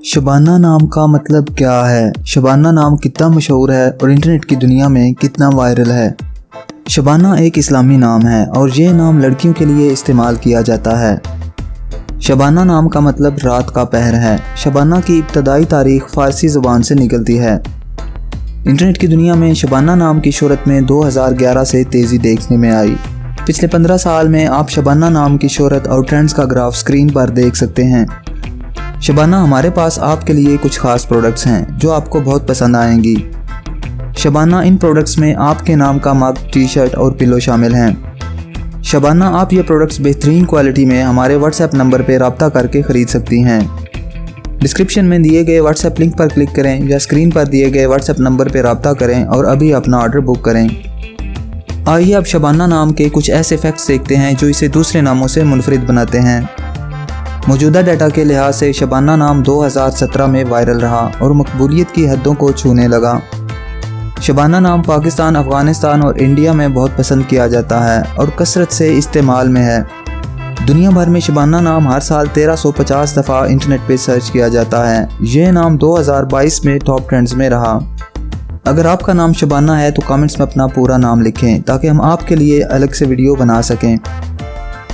शबाना नाम का मतलब क्या है? शबाना नाम कितना मशहूर है और इंटरनेट की दुनिया में कितना वायरल है? शबाना एक इस्लामी नाम है और ये नाम लड़कियों के लिए इस्तेमाल किया जाता है। शबाना नाम का मतलब रात का पहर है। शबाना की इब्तदाई तारीख फ़ारसी ज़ुबान से निकलती है। इंटरनेट की दुनिया में शबाना नाम की शोहरत में 2011 से तेज़ी देखने में आई। पिछले 15 साल में आप शबाना नाम की शोहरत और ट्रेंड्स का ग्राफ स्क्रीन पर देख सकते हैं। शबाना हमारे पास आपके लिए कुछ खास प्रोडक्ट्स हैं जो आपको बहुत पसंद आएंगी। शबाना इन प्रोडक्ट्स में आपके नाम का मग, टी शर्ट और पिलो शामिल हैं। शबाना आप ये प्रोडक्ट्स बेहतरीन क्वालिटी में हमारे व्हाट्सएप नंबर पर रब्ता करके ख़रीद सकती हैं। डिस्क्रिप्शन में दिए गए व्हाट्सएप लिंक पर क्लिक करें या स्क्रीन पर दिए गए व्हाट्सएप नंबर पर रब्ता करें और अभी अपना ऑर्डर बुक करें। आइए अब शबाना नाम के कुछ ऐसे फैक्ट्स देखते हैं जो इसे दूसरे नामों से मुनफरिद बनाते हैं। मौजूदा डाटा के लिहाज से शबाना नाम 2017 में वायरल रहा और मकबूलियत की हदों को छूने लगा। शबाना नाम पाकिस्तान, अफ़गानिस्तान और इंडिया में बहुत पसंद किया जाता है और कसरत से इस्तेमाल में है। दुनिया भर में शबाना नाम हर साल 1350 दफ़ा इंटरनेट पे सर्च किया जाता है। यह नाम 2022 में टॉप ट्रेंड्स में रहा। अगर आपका नाम शबाना है तो कमेंट्स में अपना पूरा नाम लिखें ताकि हम आपके लिए अलग से वीडियो बना सकें।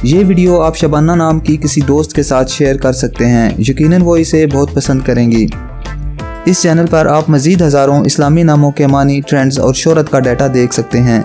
ये वीडियो आप शबाना नाम की किसी दोस्त के साथ शेयर कर सकते हैं, यकीनन वो इसे बहुत पसंद करेंगी। इस चैनल पर आप मज़ीद हज़ारों इस्लामी नामों के मानी, ट्रेंड्स और शोहरत का डाटा देख सकते हैं।